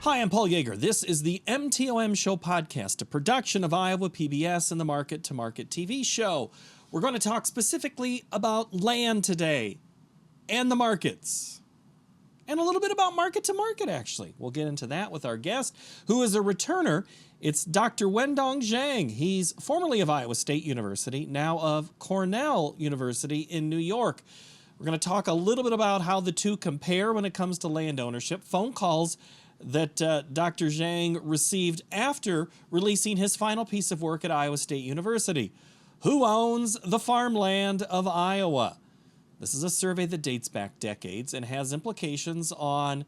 Hi, I'm Paul Yeager. This is the MTOM Show podcast, a production of Iowa PBS and the Market to Market TV show. We're going to talk specifically about land today and the markets. And a little bit about market to market, actually. We'll get into that with our guest, who is a returner. It's Dr. Wendong Zhang. He's formerly of Iowa State University, now of Cornell University in New York. We're going to talk a little bit about how the two compare when it comes to land ownership, phone calls that Dr. Zhang received after releasing his final piece of work at Iowa State University. Who owns the farmland of Iowa? This is a survey that dates back decades and has implications on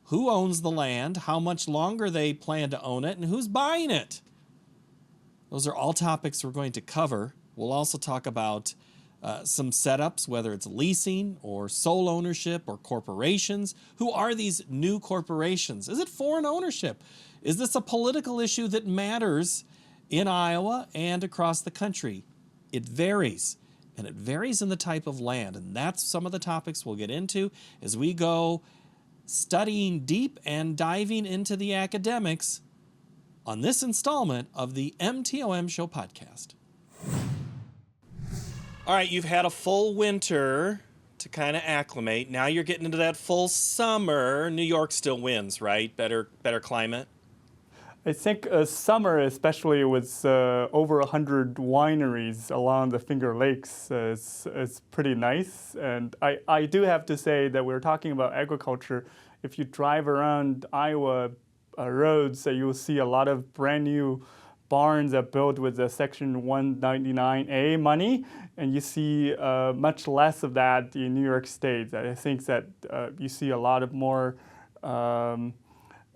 who owns the land, how much longer they plan to own it, and who's buying it. Those are all topics we're going to cover. We'll also talk about some setups, whether it's leasing or sole ownership or corporations. Who are these new corporations? Is it foreign ownership? Is this a political issue that matters in Iowa and across the country? It varies, and it varies in the type of land, and that's some of the topics we'll get into as we go studying deep and diving into the academics on this installment of the MTOM Show podcast. All right, you've had a full winter to kind of acclimate. Now you're getting into that full summer. New York still wins, right? Better climate? I think summer, especially with over 100 wineries along the Finger Lakes, is pretty nice. And I do have to say that we're talking about agriculture. If you drive around Iowa roads, you'll see a lot of brand new barns are built with the Section 199A money, and you see much less of that in New York State. I think that you see a lot of more, a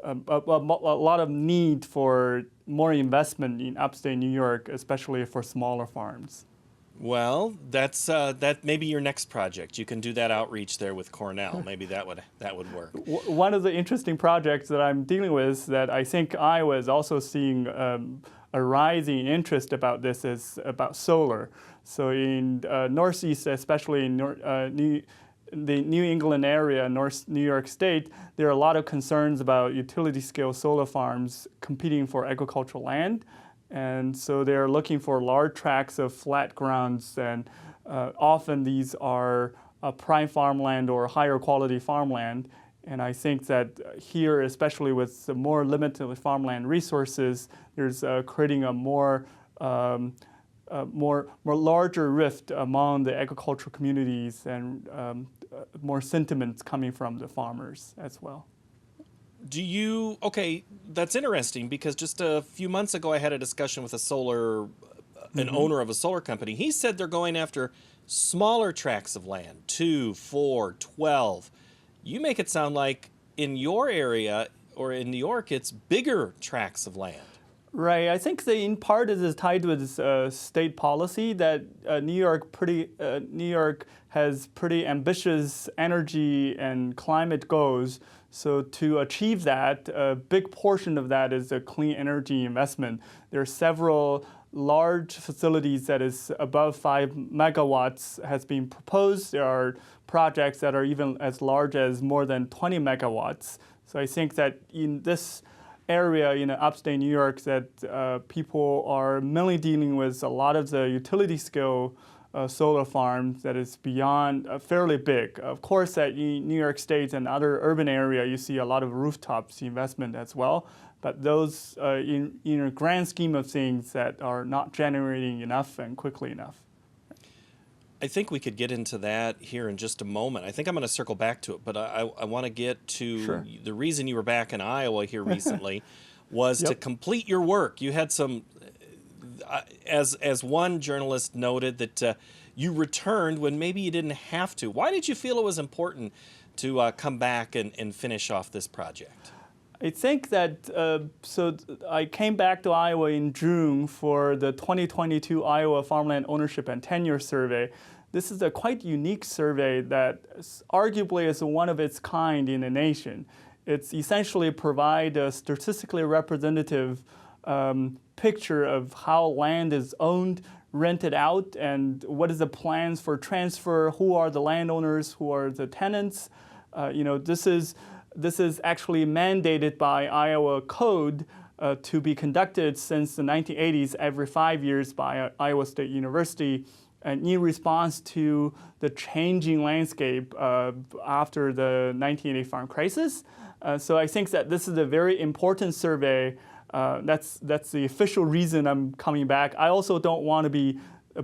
lot of need for more investment in upstate New York, especially for smaller farms. Well, that's that may be your next project. You can do that outreach there with Cornell. Maybe that would work. One of the interesting projects that I'm dealing with that I think Iowa is also seeing a rising interest about this is about solar. So in Northeast, especially in the New England area, North New York State, there are a lot of concerns about utility-scale solar farms competing for agricultural land. And so they're looking for large tracts of flat grounds, and often these are prime farmland or higher quality farmland. And I think that here, especially with the more limited farmland resources, there's creating a more larger rift among the agricultural communities and more sentiments coming from the farmers as well. Okay, that's interesting because just a few months ago I had a discussion with an owner of a solar company. He said they're going after smaller tracts of land, 2, 4, 12. You make it sound like in your area or in New York, it's bigger tracts of land. Right. I think in part it is tied with state policy that New York has pretty ambitious energy and climate goals. So to achieve that, a big portion of that is a clean energy investment. There are several large facilities that is above 5 megawatts has been proposed. There are projects that are even as large as more than 20 megawatts. So I think that in this area in upstate New York that people are mainly dealing with a lot of the utility scale solar farms that is beyond fairly big. Of course, that in New York State and other urban area, you see a lot of rooftops investment as well. But those, in a grand scheme of things, that are not generating enough and quickly enough. I think we could get into that here in just a moment. I think I'm going to circle back to it, but I want to get to the reason you were back in Iowa here recently was to complete your work. You had some, as one journalist noted, that you returned when maybe you didn't have to. Why did you feel it was important to come back and finish off this project? I think that, I came back to Iowa in June for the 2022 Iowa Farmland Ownership and Tenure Survey. This is a quite unique survey that arguably is one of its kind in the nation. It's essentially provide a statistically representative picture of how land is owned, rented out, and what is the plans for transfer, who are the landowners, who are the tenants. This is this is actually mandated by Iowa code to be conducted since the 1980s every 5 years by Iowa State University, and in response to the changing landscape after the 1980 farm crisis. So I think that this is a very important survey. That's the official reason I'm coming back. I also don't want to be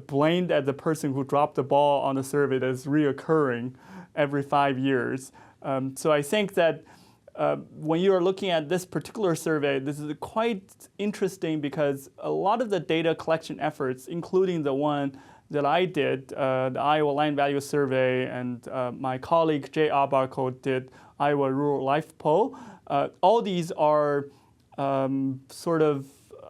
blamed as the person who dropped the ball on the survey that's reoccurring every 5 years. So I think that when you are looking at this particular survey, this is quite interesting because a lot of the data collection efforts, including the one that I did, the Iowa Land Value Survey, and my colleague Jay Abarco did Iowa Rural Life Poll. All these are sort of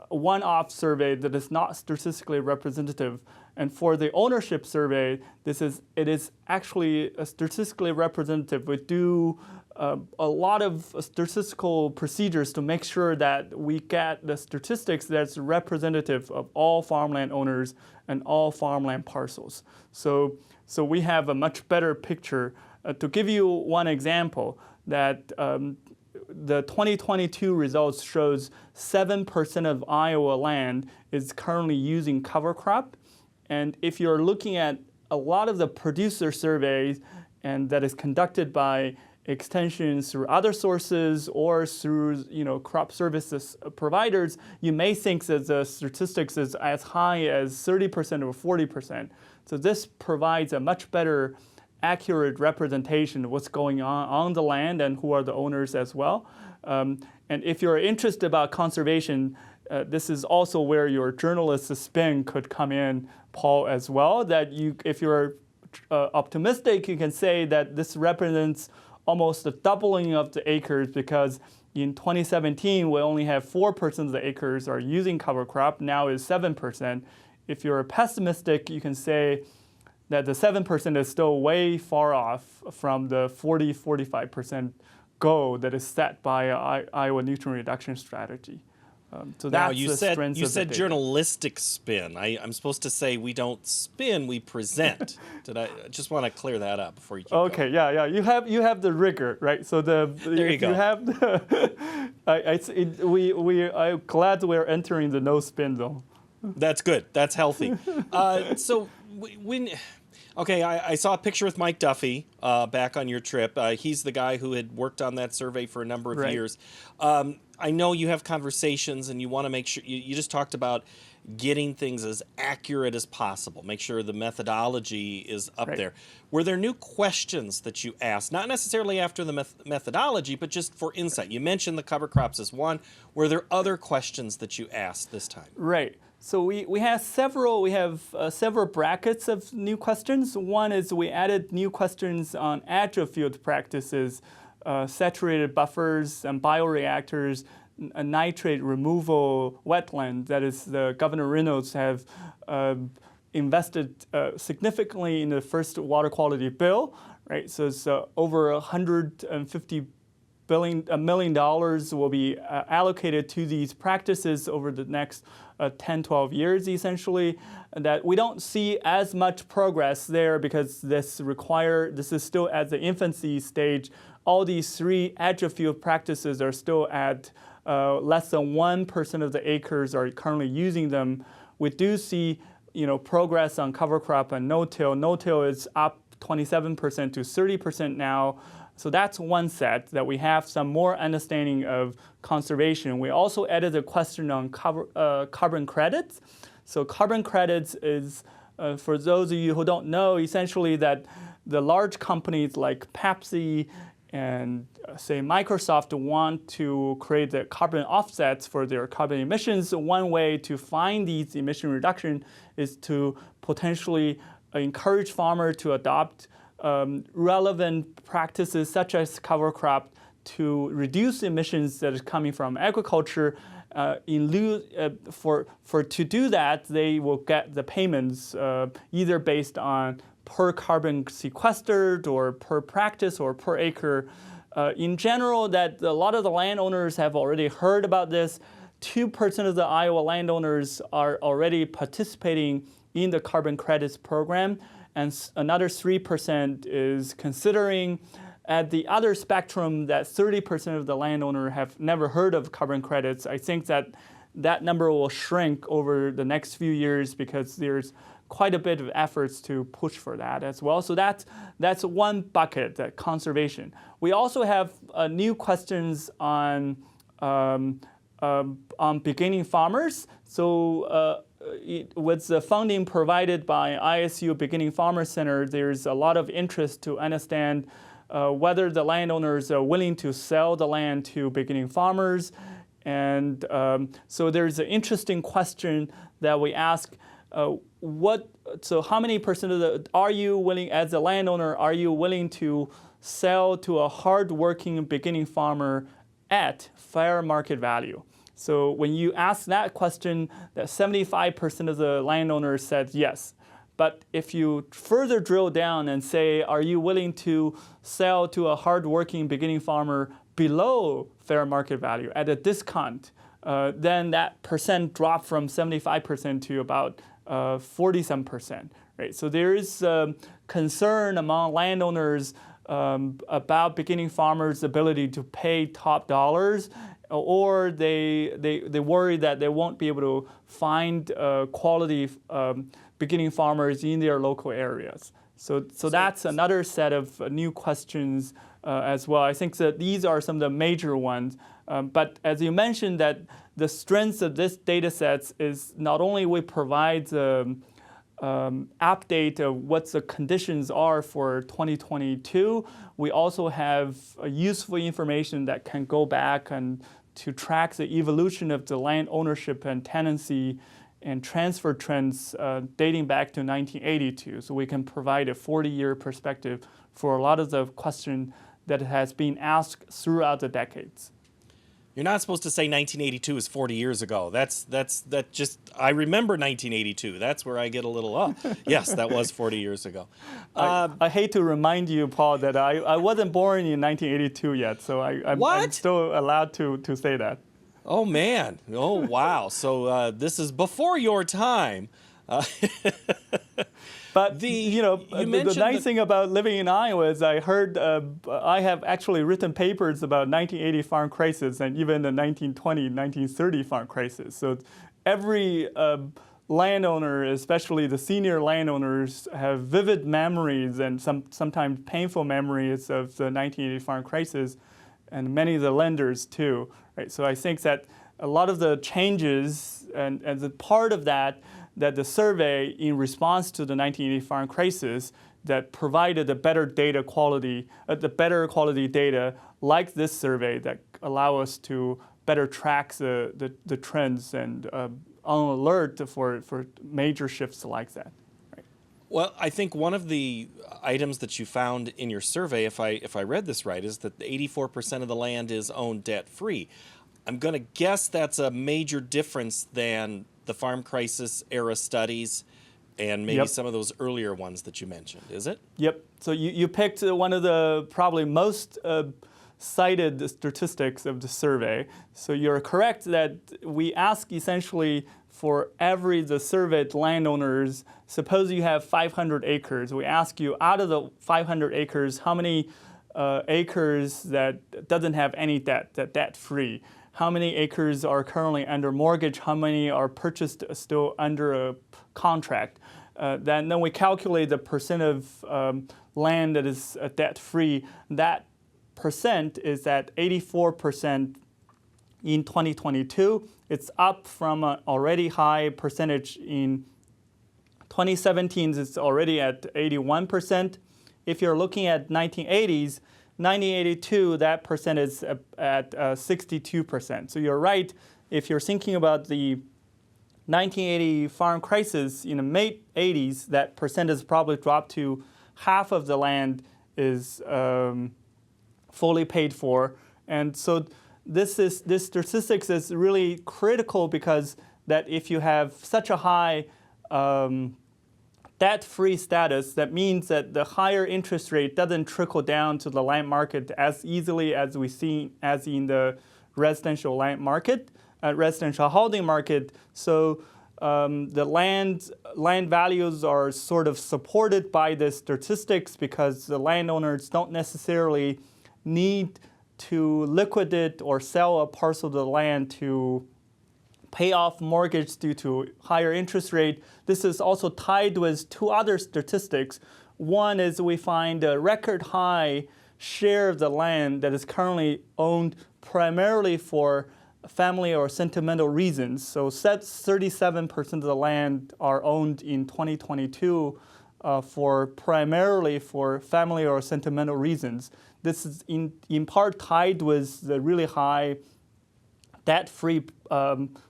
one-off survey that is not statistically representative. And for the ownership survey, it is actually statistically representative. We do a lot of statistical procedures to make sure that we get the statistics that's representative of all farmland owners and all farmland parcels. So we have a much better picture. To give you one example, that the 2022 results shows 7% of Iowa land is currently using cover crop. And if you're looking at a lot of the producer surveys and that is conducted by extensions through other sources or through crop services providers, you may think that the statistics is as high as 30% or 40%. So this provides a much better accurate representation of what's going on the land and who are the owners as well. And if you're interested about conservation, this is also where your journalist spin could come in, Paul, as well. That if you're optimistic, you can say that this represents almost a doubling of the acres, because in 2017 we only have 4% of the acres are using cover crop. Now is 7%. If you're pessimistic, you can say that the 7% is still way far off from the 40-45% goal that is set by Iowa nutrient reduction strategy. So now, that's you the said strength you of the said data. journalistic spin. I'm supposed to say we don't spin, we present. I just want to clear that up before you keep Okay, going. yeah. You have the rigor, right? So There you go. You have the. I'm glad we're entering the no spin zone. That's good. That's healthy. So when. Okay, I saw a picture with Mike Duffy back on your trip. He's the guy who had worked on that survey for a number of Right. years. I know you have conversations and you want to make sure, you just talked about getting things as accurate as possible, make sure the methodology is up Right. there. Were there new questions that you asked, not necessarily after the methodology, but just for insight? You mentioned the cover crops as one. Were there other questions that you asked this time? Right. So we have several brackets of new questions. One is we added new questions on agri-field practices, saturated buffers and bioreactors, nitrate removal, wetland. That is, the Governor Reynolds have invested significantly in the first water quality bill, right? So it's over $150 million will be allocated to these practices over the next 10, 12 years, essentially. That we don't see as much progress there because this is still at the infancy stage. All these three agri-field practices are still at less than 1% of the acres are currently using them. We do see progress on cover crop and no-till. No-till is up 27% to 30% now. So that's one set that we have some more understanding of conservation. We also added a question on carbon credits. So carbon credits is, for those of you who don't know, essentially that the large companies like Pepsi and say Microsoft want to create the carbon offsets for their carbon emissions. One way to find these emission reduction is to potentially encourage farmers to adopt relevant practices such as cover crop to reduce emissions that is coming from agriculture. In lieu, to do that, they will get the payments either based on per carbon sequestered or per practice or per acre. In general, that a lot of the landowners have already heard about this. 2% of the Iowa landowners are already participating in the carbon credits program, and another 3% is considering. At the other spectrum, that 30% of the landowner have never heard of carbon credits, I think that number will shrink over the next few years because there's quite a bit of efforts to push for that as well. So that's one bucket, that conservation. We also have new questions on beginning farmers. So with the funding provided by ISU Beginning Farmer Center, there's a lot of interest to understand whether the landowners are willing to sell the land to beginning farmers. And so there's an interesting question that we ask, so how many percent are you willing, as a landowner, are you willing to sell to a hardworking beginning farmer at fair market value? So when you ask that question, that 75% of the landowners said yes. But if you further drill down and say, are you willing to sell to a hardworking beginning farmer below fair market value at a discount, then that percent dropped from 75% to about 40-some%. Right? So there is concern among landowners about beginning farmers' ability to pay top dollars, or they worry that they won't be able to find quality beginning farmers in their local areas. So that's another set of new questions as well. I think that these are some of the major ones. But as you mentioned, that the strength of this data sets is not only we provide the update of what the conditions are for 2022, we also have useful information that can go back and to track the evolution of the land ownership and tenancy and transfer trends dating back to 1982. So we can provide a 40-year perspective for a lot of the question that has been asked throughout the decades. You're not supposed to say 1982 is 40 years ago. I remember 1982. That's where I get a little, yes, that was 40 years ago. I hate to remind you, Paul, that I wasn't born in 1982 yet, so I'm still allowed to say that. Oh, man. Oh, wow. So this is before your time. But the nice thing about living in Iowa is I heard I have actually written papers about 1980 farm crisis and even the 1920, 1930 farm crisis. So every landowner, especially the senior landowners, have vivid memories and sometimes painful memories of the 1980 farm crisis, and many of the lenders too. Right? So I think that a lot of the changes and the part of that the survey, in response to the 1980 farm crisis, that provided a better data quality, the better quality data like this survey that allow us to better track the trends and on alert for major shifts like that. Right. Well, I think one of the items that you found in your survey, if I read this right, is that 84% of the land is owned debt-free. I'm going to guess that's a major difference than the farm crisis era studies and maybe some of those earlier ones that you mentioned, is it? Yep. So you picked one of the probably most cited statistics of the survey. So you're correct that we ask essentially for the surveyed landowners, suppose you have 500 acres. We ask you, out of the 500 acres, how many acres that doesn't have any debt, that debt-free? How many acres are currently under mortgage? How many are purchased still under a contract? Then we calculate the percent of land that is debt-free. That percent is at 84% in 2022. It's up from an already high percentage in 2017. It's already at 81%. If you're looking at 1980s, 1982, that percent is at 62%. So you're right. If you're thinking about the 1980 farm crisis in the mid-80s, that percent has probably dropped to half of the land is fully paid for. And so this statistics is really critical because that if you have such a high debt-free status, that means that the higher interest rate doesn't trickle down to the land market as easily as we see as in the residential land market, residential housing market. So The land values are sort of supported by the statistics because the landowners don't necessarily need to liquidate or sell a parcel of the land to pay off mortgage due to higher interest rate. This is also tied with two other statistics. One is we find a record high share of the land that is currently owned primarily for family or sentimental reasons. So 37% of the land are owned in 2022 primarily for family or sentimental reasons. This is in part tied with the really high debt-free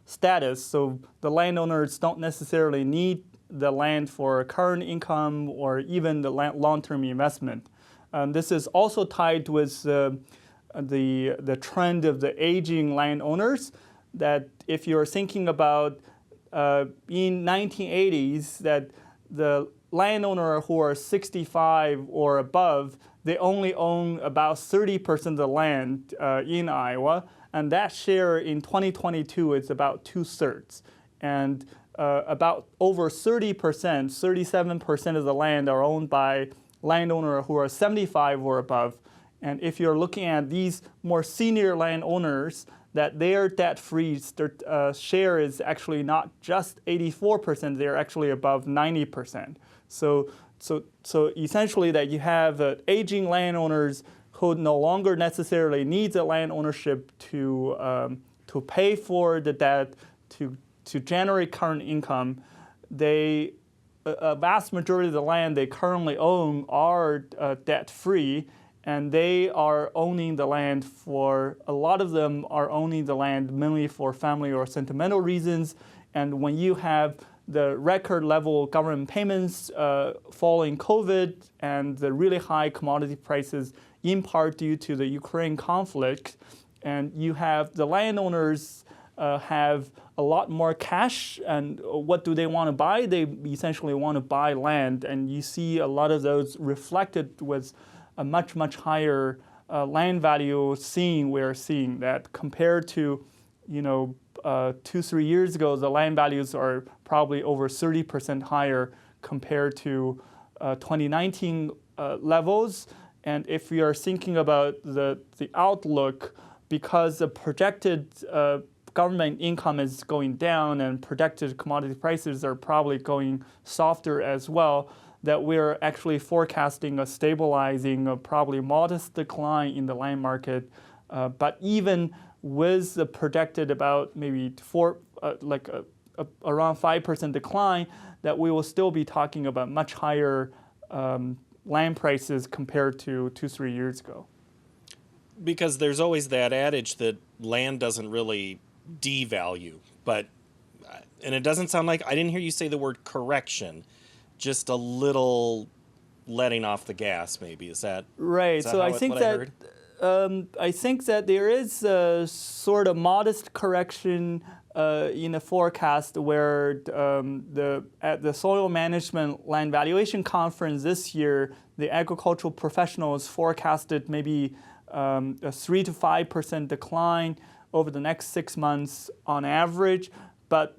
status. So the landowners don't necessarily need the land for current income or even the long-term investment. This is also tied with the trend of the aging landowners, that if you're thinking about in 1980s that the landowner who are 65 or above, they only own about 30% of the land in Iowa, and that share in 2022 is about 2/3. And about over 30%, 37% of the land are owned by landowners who are 75 or above. And if you're looking at these more senior landowners, that their debt-free share is actually not just 84%, they're actually above 90%. So essentially that you have aging landowners who no longer necessarily need the land ownership to pay for the debt, to generate current income. A vast majority of the land they currently own are debt-free, and they are owning the land a lot of them are owning the land mainly for family or sentimental reasons. And when you have the record level government payments following COVID and the really high commodity prices, in part due to the Ukraine conflict, and you have the landowners have a lot more cash, and what do they want to buy? They essentially want to buy land, and you see a lot of those reflected with a much, much higher land value we're seeing that compared to, 2-3 years ago, the land values are probably over 30% higher compared to 2019 levels. And if we are thinking about the outlook, because the projected government income is going down and projected commodity prices are probably going softer as well, that we're actually forecasting a stabilizing, probably modest decline in the land market. But even with the projected about maybe around 5% decline, that we will still be talking about much higher land prices compared to 2-3 years ago. Because there's always that adage that land doesn't really devalue, and it doesn't sound like, I didn't hear you say the word correction, just a little letting off the gas, maybe. Is that right? Is that so I think that there is a sort of modest correction in the forecast where at the Soil Management Land Valuation Conference this year, the agricultural professionals forecasted maybe a 3 to 5% decline over the next 6 months on average, but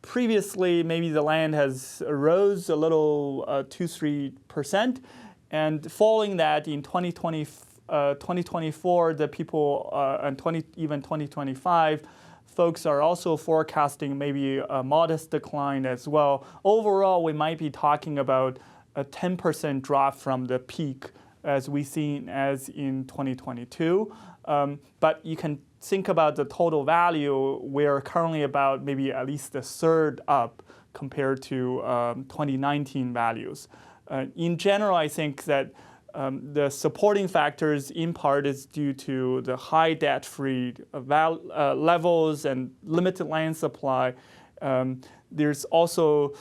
previously maybe the land has rose a little 2-3%, and following that in 2024, the people and even 2025, folks are also forecasting maybe a modest decline as well. Overall, we might be talking about a 10% drop from the peak as we've seen as in 2022. But you can think about the total value. We're currently about maybe at least a third up compared to 2019 values. In general, I think that the supporting factors in part is due to the high debt-free levels and limited land supply. There's also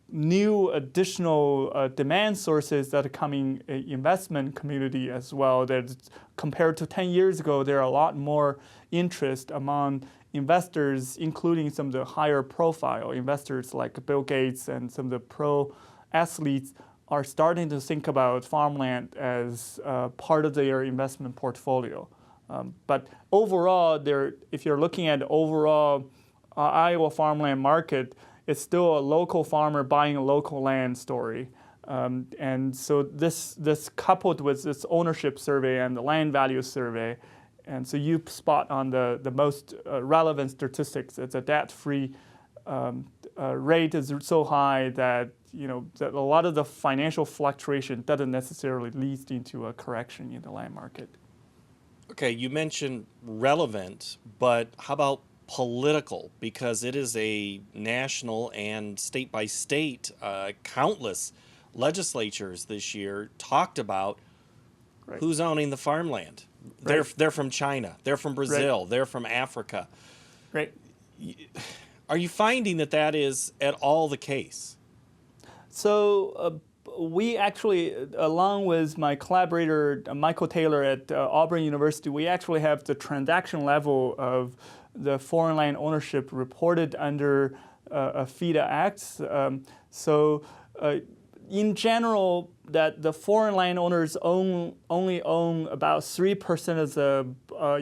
new additional demand sources that are coming investment community as well. That compared to 10 years ago, there are a lot more interest among investors, including some of the higher profile investors like Bill Gates and some of the pro athletes are starting to think about farmland as part of their investment portfolio. But overall, if you're looking at overall Iowa farmland market, it's still a local farmer buying a local land story. And so this coupled with this ownership survey and the land value survey, and so you spot on the most relevant statistics. It's a debt-free rate is so high that that a lot of the financial fluctuation doesn't necessarily lead into a correction in the land market. Okay, you mentioned relevant, but how about political? Because it is a national and state by state, countless legislatures this year talked about Right. who's owning the farmland. Right. They're from China, they're from Brazil, Right. they're from Africa. Right. Are you finding that that is at all the case? So we actually, along with my collaborator Michael Taylor at Auburn University, we actually have the transaction level of the foreign land ownership reported under FIDA Acts. In general, that the foreign landowners only own about 3% of the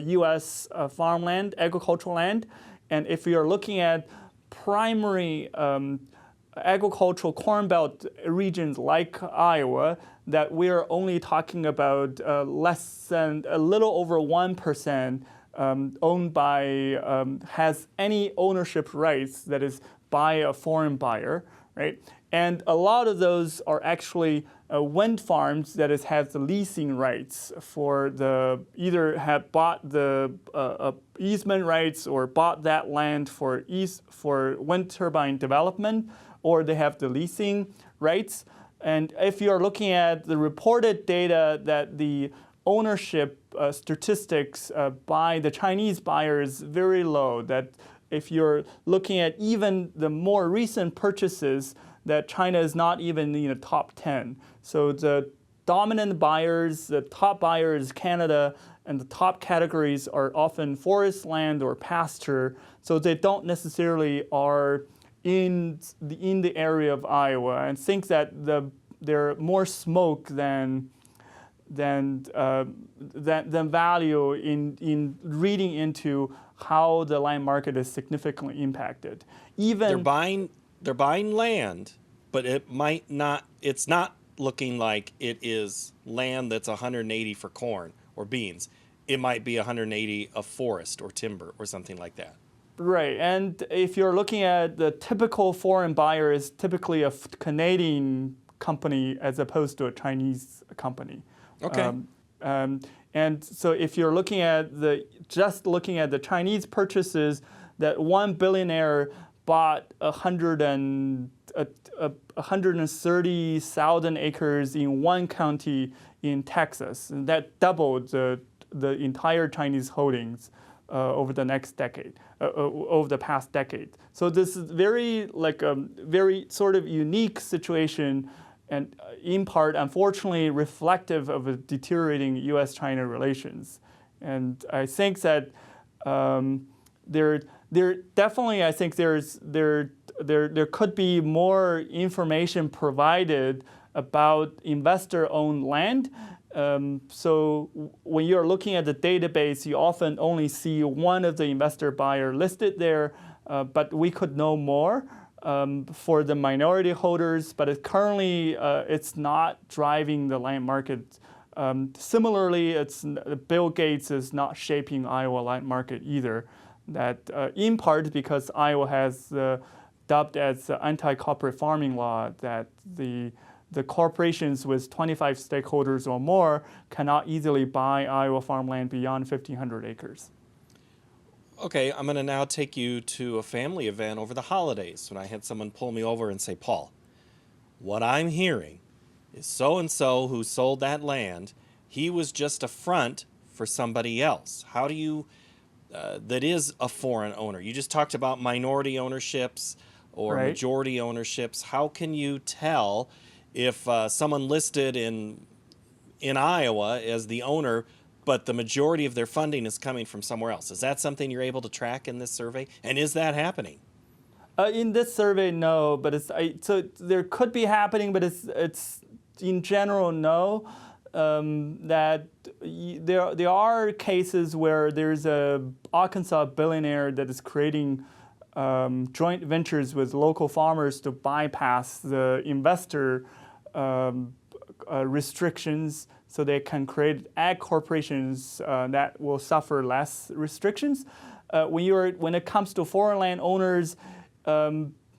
U.S. Farmland, agricultural land. And if you're looking at primary agricultural corn belt regions like Iowa, that we're only talking about less than a little over 1% owned by, has any ownership rights that is by a foreign buyer, right? And a lot of those are actually wind farms that have the leasing rights for either have bought the easement rights or bought that land for wind turbine development, or they have the leasing rights. And if you're looking at the reported data that the ownership statistics by the Chinese buyers very low, that if you're looking at even the more recent purchases, that China is not even in the top 10. So the dominant buyers, the top buyers, Canada, and the top categories are often forest land or pasture. So they don't necessarily are in the area of Iowa, and think that they're more smoke than value in reading into how the land market is significantly impacted. Even they're buying land, but it's not looking like it is land that's 180 for corn or beans. It might be 180 of forest or timber or something like that. Right, and if you're looking at the typical foreign buyer is typically a Canadian company as opposed to a Chinese company. Okay. And so if you're looking at just looking at the Chinese purchases, that one billionaire bought 130,000 acres in one county in Texas, and that doubled the entire Chinese holdings over the past decade. So this is very sort of unique situation, and in part, unfortunately, reflective of a deteriorating U.S.-China relations. And I think that there definitely, I think there could be more information provided about investor-owned land. So when you're looking at the database, you often only see one of the investor buyer listed there, but we could know more for the minority holders. But currently, it's not driving the land market. Similarly, Bill Gates is not shaping Iowa land market either. That in part because Iowa has dubbed as the anti-corporate farming law, that the corporations with 25 stakeholders or more cannot easily buy Iowa farmland beyond 1,500 acres. Okay, I'm going to now take you to a family event over the holidays when I had someone pull me over and say, Paul, what I'm hearing is so-and-so who sold that land, he was just a front for somebody else. How do you, that is a foreign owner. You just talked about minority ownerships or Right. majority ownerships. How can you tell if someone listed in Iowa as the owner, but the majority of their funding is coming from somewhere else? Is that something you're able to track in this survey? And is that happening? In this survey, no, but so there could be happening, but it's in general no. That there are cases where there's a Arkansas billionaire that is creating joint ventures with local farmers to bypass the investor restrictions, so they can create ag corporations that will suffer less restrictions. When it comes to foreign land owners,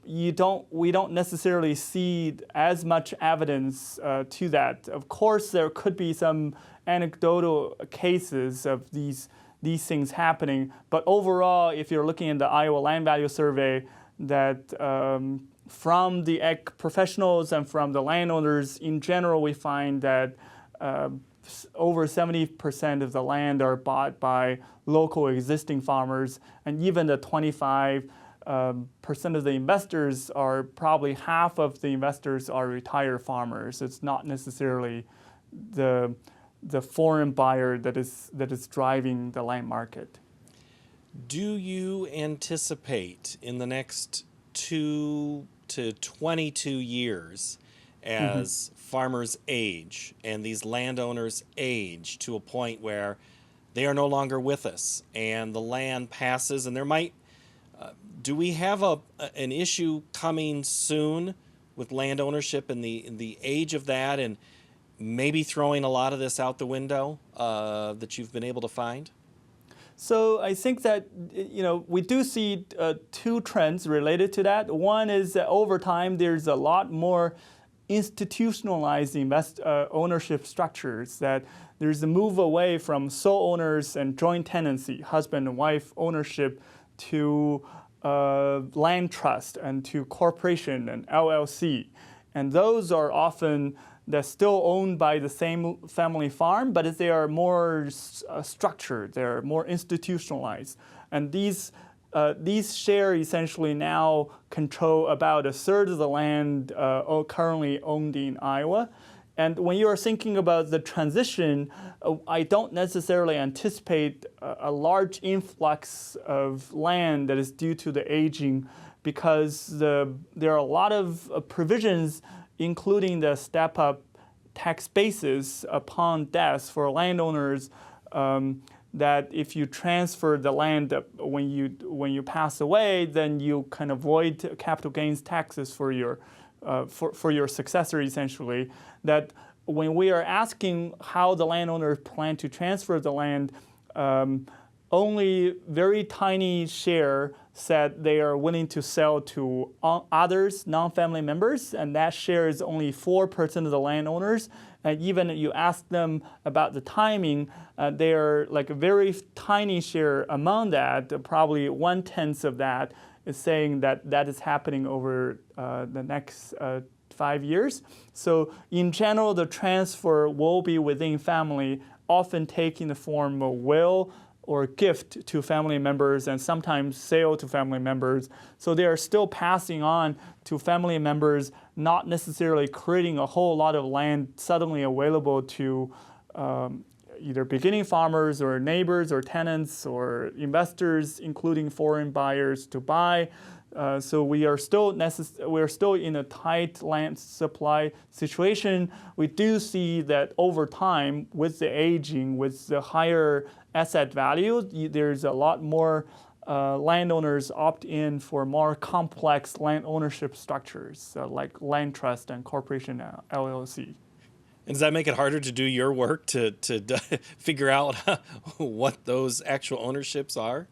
we don't necessarily see as much evidence to that. Of course, there could be some anecdotal cases of these things happening, but overall, if you're looking at the Iowa Land Value Survey, that from the ag professionals and from the landowners in general, we find that over 70% of the land are bought by local existing farmers, and even the 25% of the investors are probably half of the investors are retired farmers. It's not necessarily the foreign buyer that is driving the land market. Do you anticipate in the next 2 to 22 years, as farmers age and these landowners age to a point where they are no longer with us and the land passes, and there might do we have an issue coming soon with land ownership and the age of that, and maybe throwing a lot of this out the window that you've been able to find? So I think that we do see two trends related to that. One is that over time there's a lot more institutionalized ownership structures, that there's a move away from sole owners and joint tenancy, husband and wife ownership, to land trust and to corporation and LLC. And those are often they're still owned by the same family farm, but they are more structured, they're more institutionalized. And these share essentially now control about a third of the land currently owned in Iowa. And when you are thinking about the transition, I don't necessarily anticipate a large influx of land that is due to the aging, because there are a lot of provisions, including the step-up tax basis upon death for landowners, that if you transfer the land when you pass away, then you can avoid capital gains taxes for your successor, essentially. That when we are asking how the landowner plan to transfer the land, only very tiny share said they are willing to sell to others, non-family members, and that share is only 4% of the landowners. And even you ask them about the timing, they are like a very tiny share among that, probably 1/10 of that is saying that is happening over the next 5 years. So in general, the transfer will be within family, often taking the form of will or gift to family members, and sometimes sale to family members. So they are still passing on to family members, not necessarily creating a whole lot of land suddenly available to either beginning farmers or neighbors or tenants or investors, including foreign buyers, to buy. So we are still in a tight land supply situation. We do see that over time, with the aging, with the higher asset value, there's a lot more landowners opt in for more complex land ownership structures, like land trust and corporation LLC. And does that make it harder to do your work to figure out what those actual ownerships are?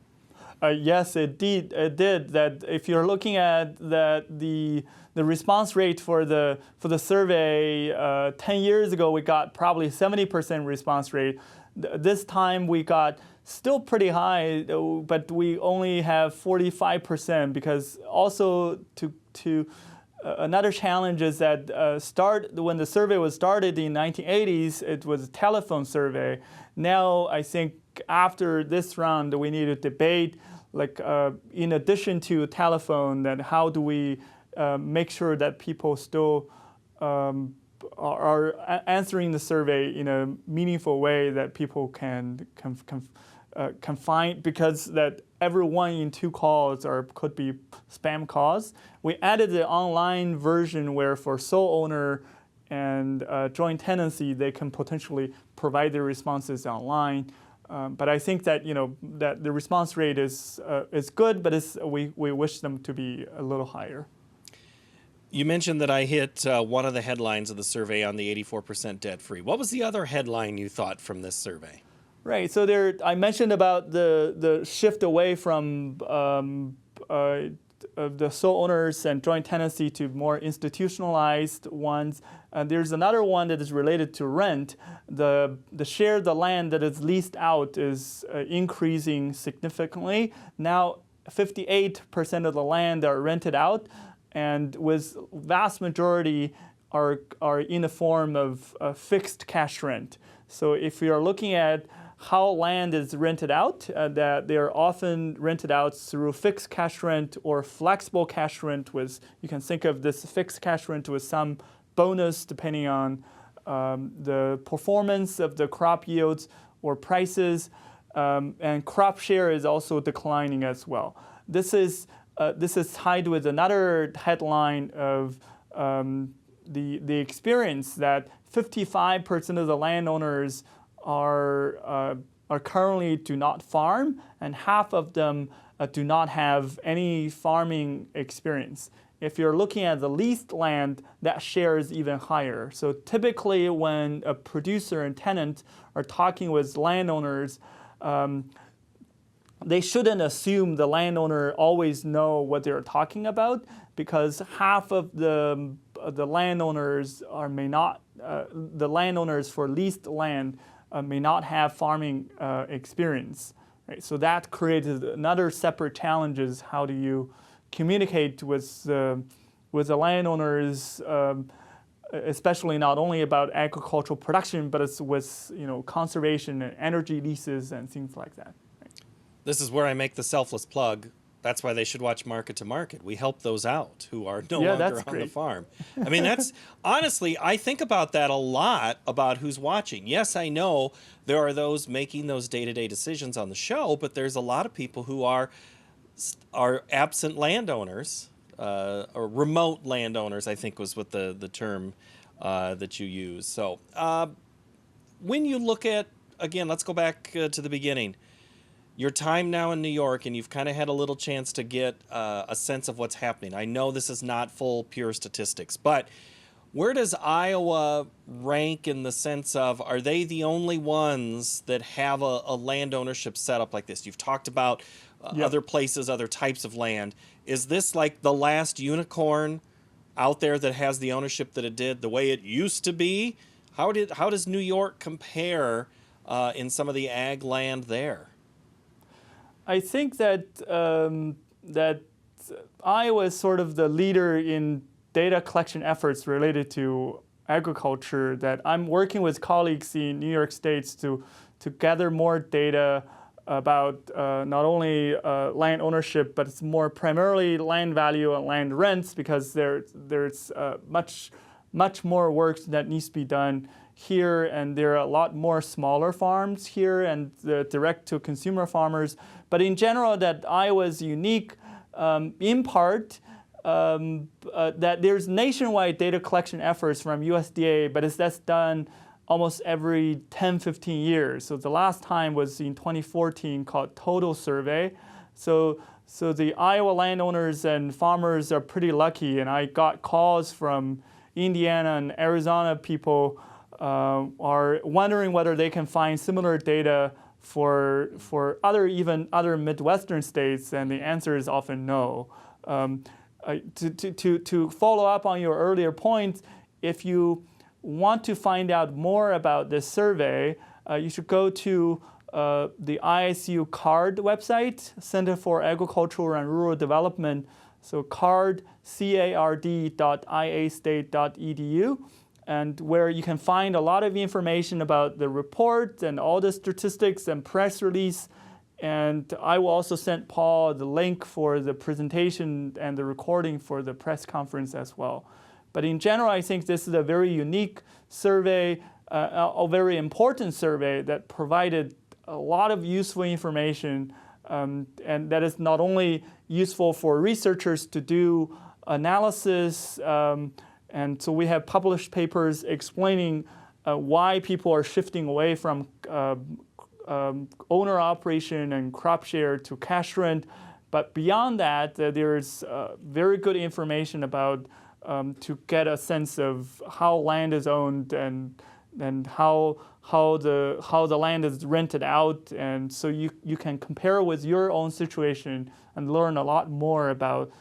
Yes, it did. That if you're looking at the response rate for the survey 10 years ago, we got probably 70% response rate. This time we got still pretty high, but we only have 45%, because also to another challenge is that when the survey was started in 1980s, it was a telephone survey. Now I think after this round we need to debate, like in addition to telephone, that how do we make sure that people still are answering the survey in a meaningful way that people can find, because that every 1 in 2 calls could be spam calls. We added the online version where for sole owner and joint tenancy, they can potentially provide their responses online. But I think that that the response rate is good, but we wish them to be a little higher. You mentioned that I hit one of the headlines of the survey on the 84% debt-free. What was the other headline you thought from this survey? Right. So I mentioned about the shift away from the sole owners and joint tenancy to more institutionalized ones. There's another one that is related to rent. The share of the land that is leased out is increasing significantly. Now 58% of the land are rented out, and with vast majority are in the form of fixed cash rent. So if you're looking at how land is rented out, that they're often rented out through fixed cash rent or flexible cash rent you can think of this fixed cash rent with some bonus depending on the performance of the crop yields or prices, and crop share is also declining as well. This is tied with another headline of the experience that 55% of the landowners are currently do not farm, and half of them do not have any farming experience. If you're looking at the leased land, that share is even higher. So typically when a producer and tenant are talking with landowners, they shouldn't assume the landowner always know what they're talking about, because half of the landowners the landowners for leased land may not have farming experience. Right? So that created another separate challenges. How do you communicate with the landowners, especially not only about agricultural production, but it's with conservation and energy leases and things like that. Right? This is where I make the selfless plug. That's why they should watch Market to Market. We help those out who are no longer on the farm. I mean, that's honestly, I think about that a lot, about who's watching. Yes, I know there are those making those day-to-day decisions on the show, but there's a lot of people who are absent landowners, or remote landowners, I think was what the term that you use. So when you look at, again, let's go back to the beginning. Your time now in New York, and you've kind of had a little chance to get a sense of what's happening. I know this is not full, pure statistics, but where does Iowa rank in the sense of, are they the only ones that have a land ownership setup like this? You've talked about other places, other types of land. Is this like the last unicorn out there that has the ownership that it did, the way it used to be? How does New York compare in some of the ag land there? I think that Iowa is sort of the leader in data collection efforts related to agriculture. That I'm working with colleagues in New York State to gather more data about not only land ownership, but it's more primarily land value and land rents, because there's much more work that needs to be done here, and there are a lot more smaller farms here and the direct-to-consumer farmers. But in general, that Iowa is unique in part that there's nationwide data collection efforts from USDA, but that's done almost every 10, 15 years. So the last time was in 2014 called Total Survey. So the Iowa landowners and farmers are pretty lucky, and I got calls from Indiana and Arizona people are wondering whether they can find similar data for other Midwestern states, and the answer is often no. To follow up on your earlier point, if you want to find out more about this survey, you should go to the ISU CARD website, Center for Agricultural and Rural Development. So card.iastate.edu. And where you can find a lot of information about the report and all the statistics and press release. And I will also send Paul the link for the presentation and the recording for the press conference as well. But in general, I think this is a very unique survey, a very important survey that provided a lot of useful information, and that is not only useful for researchers to do analysis, and so we have published papers explaining why people are shifting away from owner operation and crop share to cash rent. But beyond that, there's very good information about to get a sense of how land is owned and how the land is rented out, and so you can compare with your own situation and learn a lot more about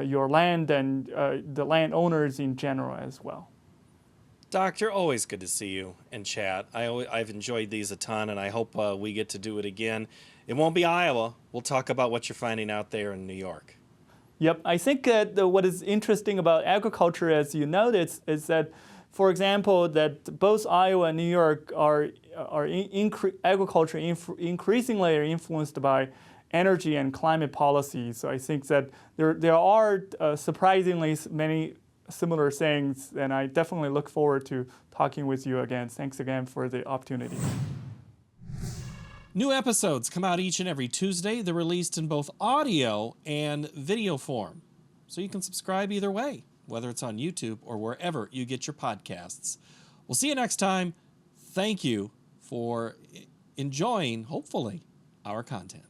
your land and the landowners in general as well. Doctor, always good to see you and chat. I've enjoyed these a ton, and I hope we get to do it again. It won't be Iowa. We'll talk about what you're finding out there in New York. Yep, I think that what is interesting about agriculture, as you noticed, is that, for example, that both Iowa and New York are agriculture increasingly are influenced by energy and climate policy. So I think that there are surprisingly many similar things, and I definitely look forward to talking with you again. Thanks again for the opportunity. New episodes come out each and every Tuesday. They're released in both audio and video form, so you can subscribe either way, whether it's on YouTube or wherever you get your podcasts. We'll see you next time. Thank you for enjoying, hopefully, our content.